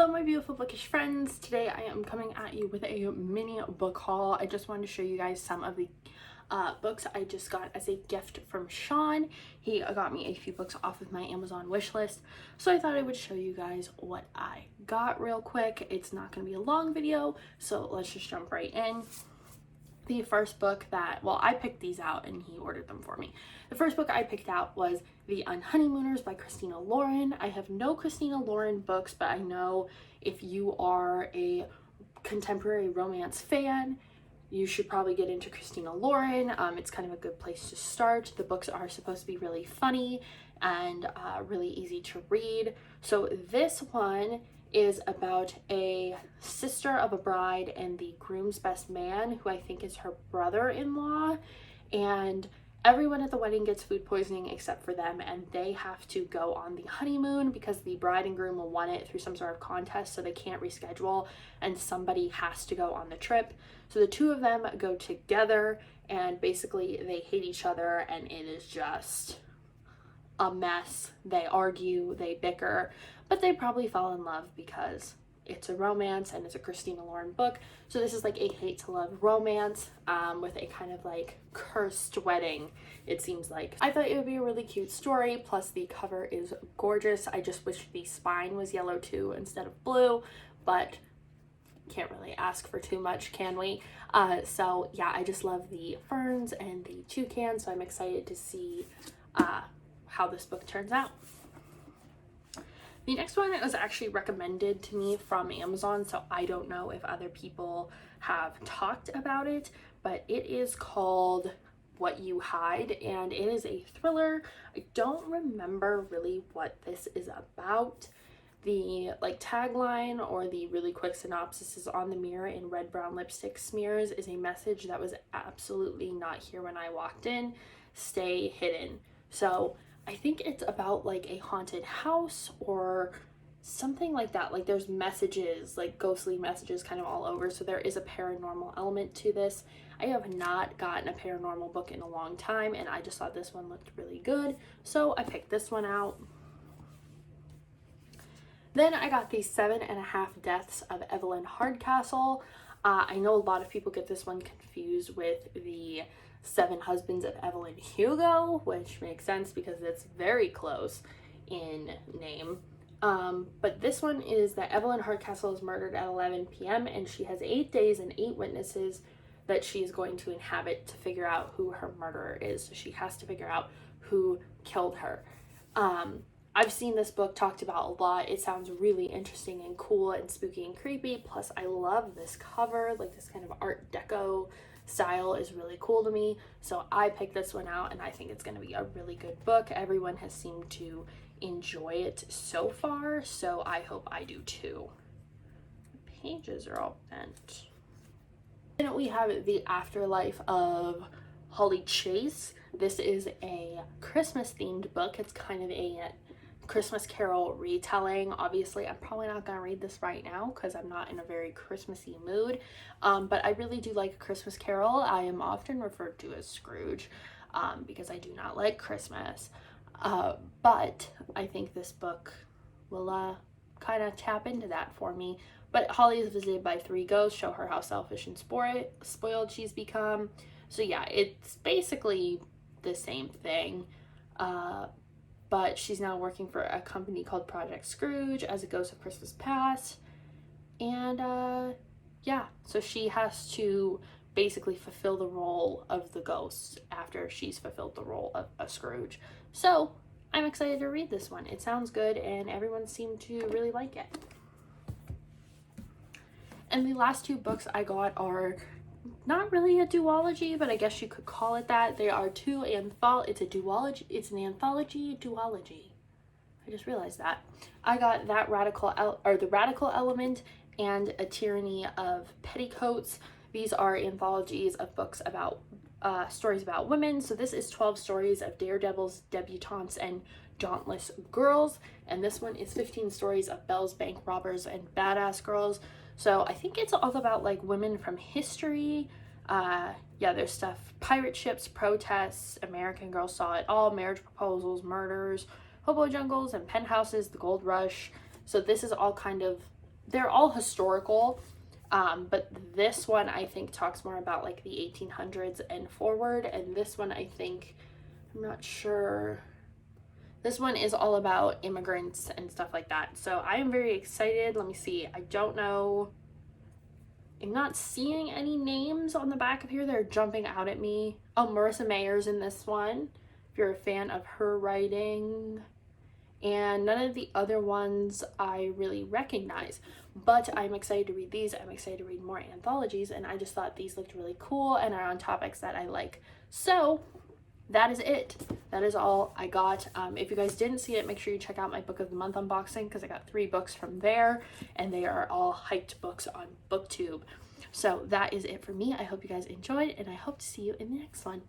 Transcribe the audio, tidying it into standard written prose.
Hello my beautiful bookish friends. Today I am coming at you with a mini book haul. I just wanted to show you guys some of the books I just got as a gift from Sean. He got me a few books off of my Amazon wish list, so I thought I would show you guys what I got real quick. It's not going to be a long video, so let's just jump right in. The first book that, well, I picked these out and he ordered them for me. The first book I picked out was The Unfunny Lunars by Christina Lauren. I have no Christina Lauren books, but I know if you are a contemporary romance fan, you should probably get into Christina Lauren. It's kind of a good place to start. The books are supposed to be really funny and really easy to read. So this one is about a sister of a bride and the groom's best man, who I think is her brother-in-law, and everyone at the wedding gets food poisoning except for them, and they have to go on the honeymoon because the bride and groom won it through some sort of contest, so they can't reschedule and somebody has to go on the trip. So the two of them go together and basically they hate each other and it is just a mess. They argue, they bicker, but they probably fall in love because it's a romance and it's a Christina Lauren book. So this is like a hate to love romance with a kind of like cursed wedding, it seems like. I thought it would be a really cute story, plus the cover is gorgeous. I just wish the spine was yellow too instead of blue, but can't really ask for too much, can we? So yeah, I just love the ferns and the toucan, so I'm excited to see how this book turns out. The next one was actually recommended to me from Amazon, so I don't know if other people have talked about it, but it is called What You Hide, and it is a thriller. I don't remember really what this is about. The like tagline or the really quick synopsis is on the mirror in red brown lipstick smears is a message that was absolutely not here when I walked in. Stay hidden. So I think it's about like a haunted house or something like that. Like there's messages, like ghostly messages kind of all over. So there is a paranormal element to this. I have not gotten a paranormal book in a long time and I just thought this one looked really good. So I picked this one out. Then I got the 7.5 Deaths of Evelyn Hardcastle. I know a lot of people get this one confused with the 7 Husbands of Evelyn Hugo, which makes sense because it's very close in name. But this one is that Evelyn Hardcastle is murdered at 11 p.m. and she has 8 days and 8 witnesses that she is going to inhabit to figure out who her murderer is. So she has to figure out who killed her. I've seen this book talked about a lot. It sounds really interesting and cool and spooky and creepy. Plus, I love this cover. Like this kind of Art Deco style is really cool to me. So I picked this one out and I think it's going to be a really good book. Everyone has seemed to enjoy it so far, so I hope I do too. The pages are all bent. Then we have The Afterlife of Holly Chase. This is a Christmas themed book. It's kind of a Christmas Carol retelling. Obviously I'm probably not gonna read this right now because I'm not in a very Christmassy mood, but I really do like A Christmas Carol. I am often referred to as Scrooge because I do not like Christmas, but I think this book will kind of tap into that for me. But Holly is visited by 3 ghosts, show her how selfish and spoiled she's become. So yeah, it's basically the same thing, but she's now working for a company called Project Scrooge as a ghost of Christmas past. And yeah, so she has to basically fulfill the role of the ghost after she's fulfilled the role of a Scrooge. So I'm excited to read this one. It sounds good and everyone seemed to really like it. And the last 2 books I got are not really a duology, but I guess you could call it that. They are 2 it's a duology. It's an anthology duology. I just realized that. I got that The Radical Element and A Tyranny of Petticoats. These are anthologies of books about stories about women. So this is 12 stories of daredevils, debutantes, and dauntless girls, and this one is 15 stories of belles, bank robbers, and badass girls. So I think it's all about like women from history. Yeah, there's stuff, pirate ships, protests, American Girl Saw It All, marriage proposals, murders, hobo jungles and penthouses, the gold rush. So this is all kind of they're all historical, but this one I think talks more about like the 1800s and forward, and this one I think, I'm not sure, this one is all about immigrants and stuff like that. So I am very excited. Let me see, I don't know, I'm not seeing any names on the back of here that are jumping out at me. Oh, Marissa Mayer's in this one, if you're a fan of her writing. And none of the other ones I really recognize, but I'm excited to read these. I'm excited to read more anthologies, and I just thought these looked really cool and are on topics that I like. So that is it. That is all I got. If you guys didn't see it, make sure you check out my book of the month unboxing, because I got 3 books from there, and they are all hyped books on BookTube. So that is it for me. I hope you guys enjoyed, and I hope to see you in the next one.